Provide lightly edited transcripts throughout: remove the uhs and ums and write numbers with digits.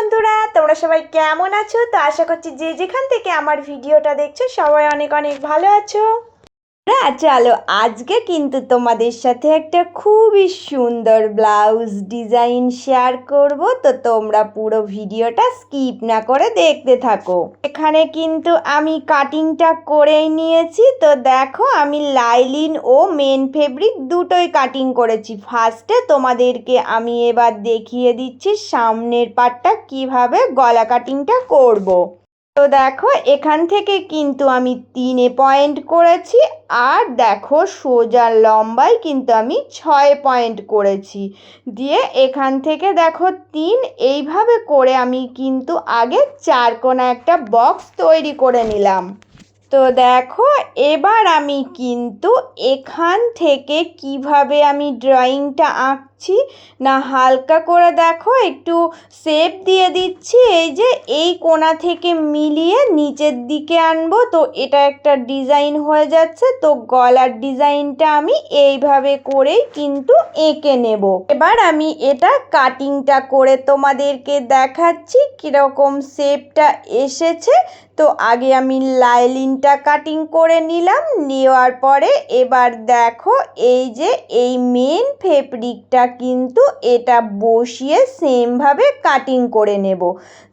বন্ধুরা, তোমরা সবাই কেমন আছো? তো আশা করছি যে যেখান থেকে আমার ভিডিওটা দেখছো সবাই অনেক অনেক ভালো আছো। চলো আজকে কিন্তু তোমাদের সাথে একটা খুবই সুন্দর ব্লাউজ ডিজাইন শেয়ার করব। তো তোমরা পুরো ভিডিওটা স্কিপ না করে দেখতে থাকো। এখানে কিন্তু আমি কাটিংটা করেই নিয়েছি। তো দেখো আমি লাইলিন ও মেন ফেব্রিক দুটোই কাটিং করেছি। ফার্স্টে তোমাদেরকে আমি এবার দেখিয়ে দিচ্ছি সামনের পার্টটা কিভাবে গলা কাটিংটা করব। তো দেখো এখান থেকে কিন্তু আমি 3 পয়েন্ট করেছি, আর দেখো সোজা লম্বায় কিন্তু আমি 6 পয়েন্ট করেছি। দিয়ে এখান থেকে দেখো 3 এইভাবে করে আমি কিন্তু আগে 4 কোণা একটা বক্স তৈরি করে নিলাম। তো দেখো এবার আমি কিন্তু এখান থেকে কিভাবে আমি ড্রয়িংটা আঁকছি না, হালকা করে দেখো একটু শেপ দিয়ে দিচ্ছি। এই যে এই কোণা থেকে মিলিয়ে নিচের দিকে আনবো, তো এটা একটা ডিজাইন হয়ে যাচ্ছে। তো গলার ডিজাইনটা আমি এইভাবে করেই কিন্তু এঁকে নেব। এবার আমি এটা কাটিংটা করে তোমাদেরকে দেখাচ্ছি কীরকম শেপটা এসেছে। তো আগে আমি লাইলিনটা কাটিং করে নিলাম, নেওয়ার পরে এবার দেখো এই যে এই মেন ফেব্রিকটা কিন্তু এটা বসিয়ে সেমভাবে কাটিং করে নেব।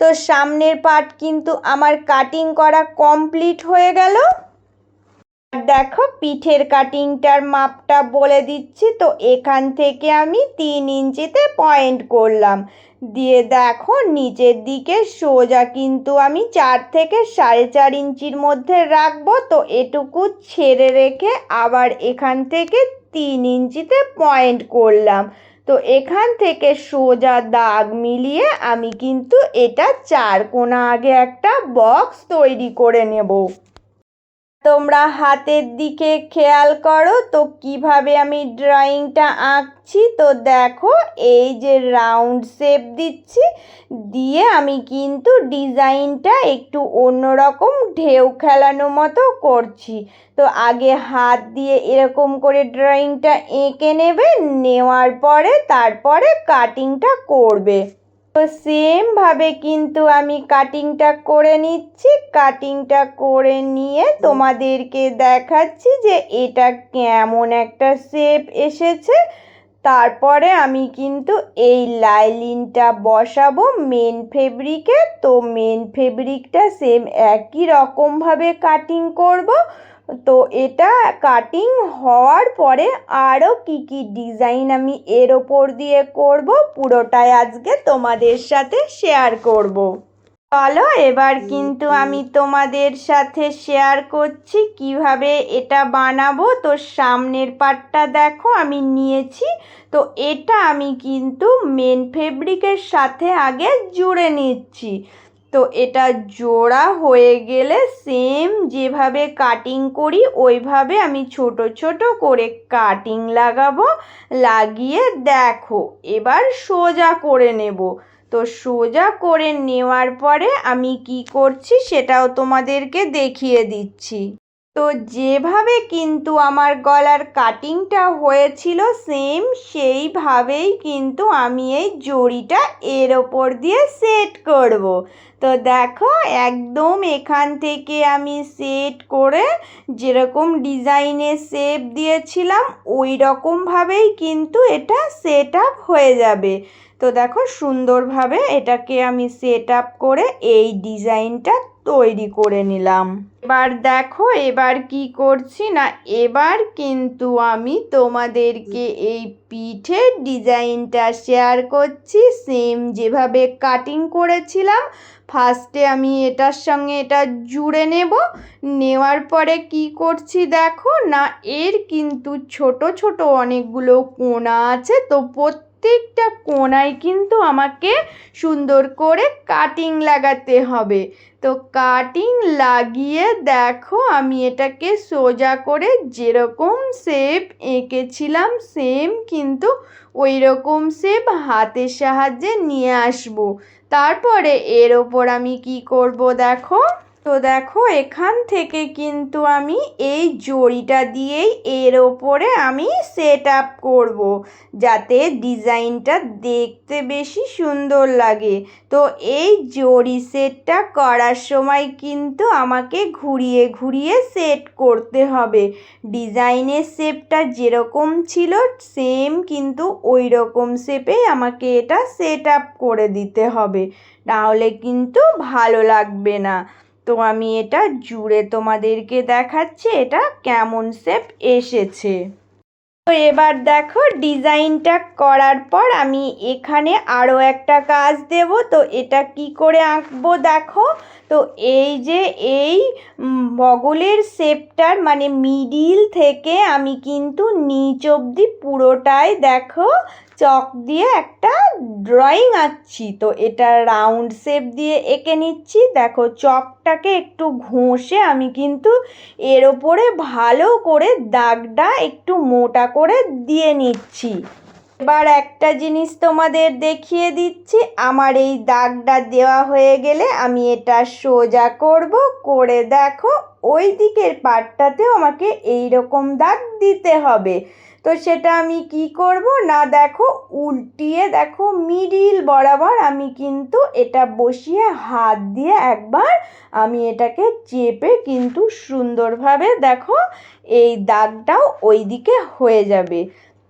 তো সামনের পার্ট কিন্তু আমার কাটিং করা কমপ্লিট হয়ে গেল। দেখো পিঠের কাটিংটার মাপটা বলে দিচ্ছি। তো এখান থেকে আমি 3 ইঞ্চিতে পয়েন্ট করলাম। দিয়ে দেখো নিচের দিকে সোজা কিন্তু আমি 4 থেকে 4.5 ইঞ্চির মধ্যে রাখবো। তো এটুকু ছেড়ে রেখে আবার এখান থেকে 3 ইঞ্চিতে পয়েন্ট করলাম। তো এখান থেকে সোজা দাগ মিলিয়ে আমি কিন্তু এটা 4 কোণা আগে একটা বক্স তৈরি করে নেব। তোমরা হাতের দিকে খেয়াল করো তো কিভাবে আমি ড্রয়িংটা আঁকছি। তো দেখো এই যে রাউন্ড শেপ দিচ্ছি, দিয়ে আমি কিন্তু ডিজাইনটা একটু অন্যরকম ঢেউ খেলানো মতো করছি। তো আগে হাত দিয়ে এরকম করে ড্রয়িংটা এঁকে নেবে, নেওয়ার পরে তারপরে কাটিংটা করবে। তো সেমভাবে কিন্তু আমি কাটিংটা করে নিচ্ছি। কাটিংটা করে নিয়ে তোমাদেরকে দেখাচ্ছি যে এটা কেমন একটা শেপ এসেছে। তারপরে আমি কিন্তু এই লাইলিনটা বসাবো মেন ফেব্রিকে। তো মেন ফেব্রিকটা সেম একই রকমভাবে কাটিং করব। তো এটা কাটিং হওয়ার পরে আরও কি ডিজাইন আমি এর ওপর দিয়ে করব পুরোটাই আজকে তোমাদের সাথে শেয়ার করব। চলো এবার কিন্তু আমি তোমাদের সাথে শেয়ার করছি কিভাবে এটা বানাবো। তো সামনের পার্টটা দেখো আমি নিয়েছি। তো এটা আমি কিন্তু মেন ফেব্রিকের সাথে আগে জুড়ে নিচ্ছি। তো এটা জোড়া হয়ে গেলে সেম যেভাবে কাটিং করি ওইভাবে আমি ছোট ছোট করে কাটিং লাগাবো। লাগিয়ে দেখো এবার সোজা করে নেব। তো সোজা করে নেওয়ার পরে আমি কি করছি সেটাও তোমাদেরকে দেখিয়ে দিচ্ছি। তো যেভাবে কিন্তু আমার গলার কাটিংটা হয়েছিল সেম সেইভাবেই কিন্তু আমি এই জড়িটা এর ওপর দিয়ে সেট করব। তো দেখো একদম এখান থেকে আমি সেট করে যেরকম ডিজাইনের শেপ দিয়েছিলাম ওই রকমভাবেই কিন্তু এটা সেট আপ হয়ে যাবে। তো দেখো সুন্দরভাবে এটাকে আমি সেট আপ করে এই ডিজাইনটা তৈরি করে নিলাম। এবার দেখো এবার কি করছি না, এবার কিন্তু আমি তোমাদেরকে এই পিঠের ডিজাইনটা শেয়ার করছি সেম যেভাবে কাটিং করেছিলাম। ফার্স্টে আমি এটার সঙ্গে এটা জুড়ে নেব। নেওয়ার পরে কি করছি দেখো না, এর কিন্তু ছোট ছোট অনেকগুলো কোণা আছে। তো প্রত্যেকটা কোণায় কিন্তু আমাকে সুন্দর করে কাটিং লাগাতে হবে। তো কাটিং লাগিয়ে দেখো আমি এটাকে সোজা করে যেরকম শেপ এঁকেছিলাম সেম কিন্তু ওই রকম শেপ হাতের সাহায্যে নিয়ে আসবো। তারপরে এর ওপর আমি কি করব দেখো, তো দেখো এখান থেকে কিন্তু আমি এই জড়িটা দিয়েই এর ওপরে আমি সেট আপ করবো, যাতে ডিজাইনটা দেখতে বেশি সুন্দর লাগে। তো এই জড়ি সেটটা করার সময় কিন্তু আমাকে ঘুরিয়ে ঘুরিয়ে সেট করতে হবে। ডিজাইনের শেপটা যেরকম ছিল সেম কিন্তু ওই রকম শেপেই আমাকে এটা সেট আপ করে দিতে হবে, নাহলে কিন্তু ভালো লাগবে না। তো আমি এটা জুড়ে তোমাদেরকে দেখাচ্ছি এটা কেমন শেপ এসেছে। তো এবার দেখো ডিজাইনটা করার পর আমি এখানে আরও একটা কাজ দেব। তো এটা কি করে আঁকবো দেখো। তো এই যে এই বগলের শেপটার মানে মিডিল থেকে আমি কিন্তু নিচ অবধি পুরোটাই দেখো চক দিয়ে একটা ড্রয়িং আঁকছি। তো এটা রাউন্ড শেপ দিয়ে এঁকে নিচ্ছি। দেখো চকটাকে একটু ঘষে আমি কিন্তু এর ওপরে ভালো করে দাগটা একটু মোটা করে দিয়ে নিচ্ছি। এবার একটা জিনিস তোমাদের দেখিয়ে দিচ্ছি। আমার এই দাগটা দেওয়া হয়ে গেলে আমি এটা সোজা করব, করে দেখো ওই দিকের পাটটাতেও আমাকে এই রকম দাগ দিতে হবে। তো সেটা আমি কি করব না দেখো উল্টিয়ে দেখো মিডিল বরাবর আমি কিন্তু এটা বসিয়ে হাত দিয়ে একবার আমি এটাকে চেপে কিন্তু সুন্দরভাবে দেখো এই দাগটাও ওই দিকে হয়ে যাবে।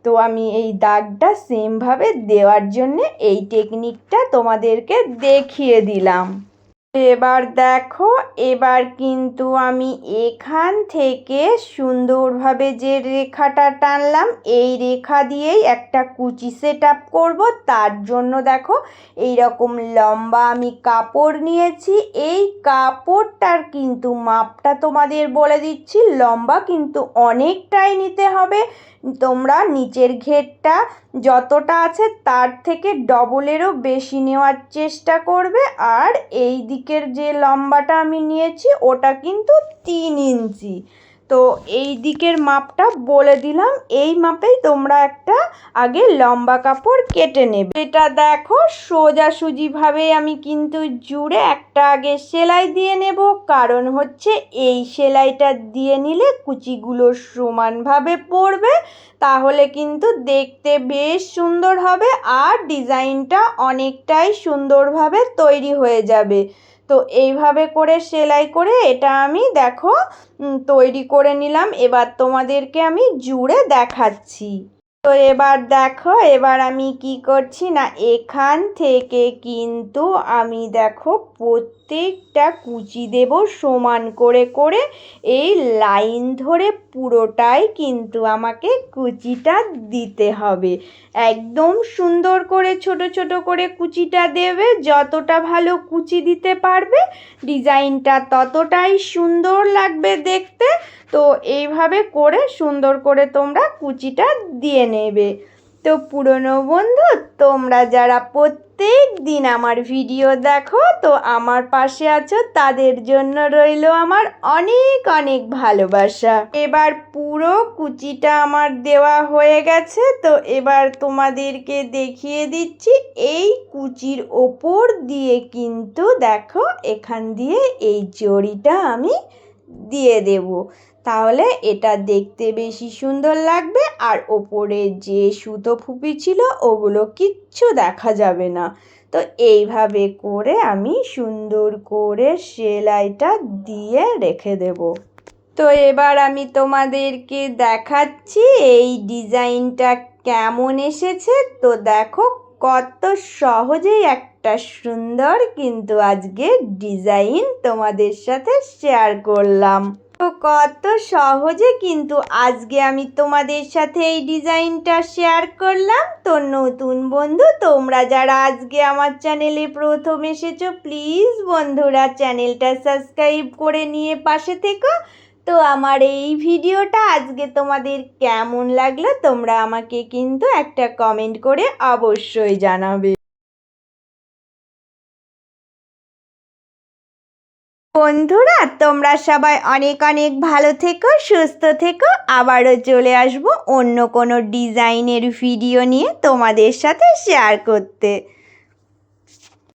তো আমি এই দাগটা সেমভাবে দেওয়ার জন্যে এই টেকনিকটা তোমাদেরকে দেখিয়ে দিলাম। এবার দেখো এবার কিন্তু আমি এখান থেকে সুন্দরভাবে যে রেখাটা টানলাম এই রেখা দিয়েই একটা কুচি সেট আপ করবো। তার জন্য দেখো এই রকম লম্বা আমি কাপড় নিয়েছি। এই কাপড়টার কিন্তু মাপটা তোমাদের বলে দিচ্ছি, লম্বা কিন্তু অনেকটাই নিতে হবে। তোমরা নিচের ঘেরটা যতটা আছে তার থেকে ডবলেরও বেশি নেওয়ার চেষ্টা করবে। আর এই দিকের যে লম্বাটা আমি নিয়েছি ওটা কিন্তু 3 ইঞ্চি। তো এই দিকের মাপটা বলে দিলাম, এই মাপেই তোমরা একটা আগে লম্বা কাপড় কেটে নেবে। এটা দেখো সোজাসুজিভাবে আমি কিন্তু জুড়ে একটা আগে সেলাই দিয়ে নেব, কারণ হচ্ছে এই সেলাইটা দিয়ে নিলে কুচিগুলো সমানভাবে পড়বে, তাহলে কিন্তু দেখতে বেশ সুন্দর হবে আর ডিজাইনটা অনেকটাই সুন্দরভাবে তৈরি হয়ে যাবে। তো এইভাবে করে সেলাই করে এটা আমি দেখো তৈরি করে নিলাম। এবার তোমাদেরকে আমি জুড়ে দেখাচ্ছি। তো এবার দেখো এবার আমি কি করছি না এখান থেকে কিন্তু আমি দেখো প্রত্যেকটা কুচি দেব সমান করে করে, এই লাইন ধরে পুরোটাই কিন্তু আমাকে কুচিটা দিতে হবে। একদম সুন্দর করে ছোট ছোট করে কুচিটা দেবে, যতটা ভালো কুচি দিতে পারবে ডিজাইনটা ততটাই সুন্দর লাগবে দেখতে। তো এইভাবে করে সুন্দর করে তোমরা কুচিটা দিয়ে নেবে। তো পুরনো বন্ধু তোমরা যারা প্রত্যেক দিন আমার ভিডিও দেখো তো আমার পাশে আছো, তাদের জন্য রইল আমার অনেক অনেক ভালোবাসা। এবার পুরো কুচিটা আমার দেওয়া হয়ে গেছে। তো এবার তোমাদেরকে দেখিয়ে দিচ্ছি এই কুচির ওপর দিয়ে কিন্তু দেখো এখান দিয়ে এই জড়িটা আমি দিয়ে দেব, তাহলে এটা দেখতে বেশি সুন্দর লাগবে। আর ওপরে যে সুতো ফুপি ছিল ওগুলো কিচ্ছু দেখা যাবে না। তো এইভাবে করে আমি সুন্দর করে সেলাইটা দিয়ে রেখে দেব। তো এবার আমি তোমাদেরকে দেখাচ্ছি এই ডিজাইনটা কেমন এসেছে। তো দেখো কত সহজেই একটা সুন্দর কিন্তু আজকে ডিজাইন তোমাদের সাথে শেয়ার করলাম। তো কত সহজে কিন্তু আজকে আমি তোমাদের সাথে এই ডিজাইনটা শেয়ার করলাম। তো নতুন বন্ধু তোমরা যারা আজকে আমার চ্যানেলে প্রথম এসেছো প্লিজ বন্ধুরা চ্যানেলটা সাবস্ক্রাইব করে নিয়ে পাশে থেকো। তো আমার এই ভিডিওটা আজকে তোমাদের কেমন লাগলো তোমরা আমাকে কিন্তু একটা কমেন্ট করে অবশ্যই জানাবে। বন্ধুরা তোমরা সবাই অনেক অনেক ভালো থেকো, সুস্থ থেকো। আবারও চলে আসবো অন্য কোনো ডিজাইনের ভিডিও নিয়ে তোমাদের সাথে শেয়ার করতে।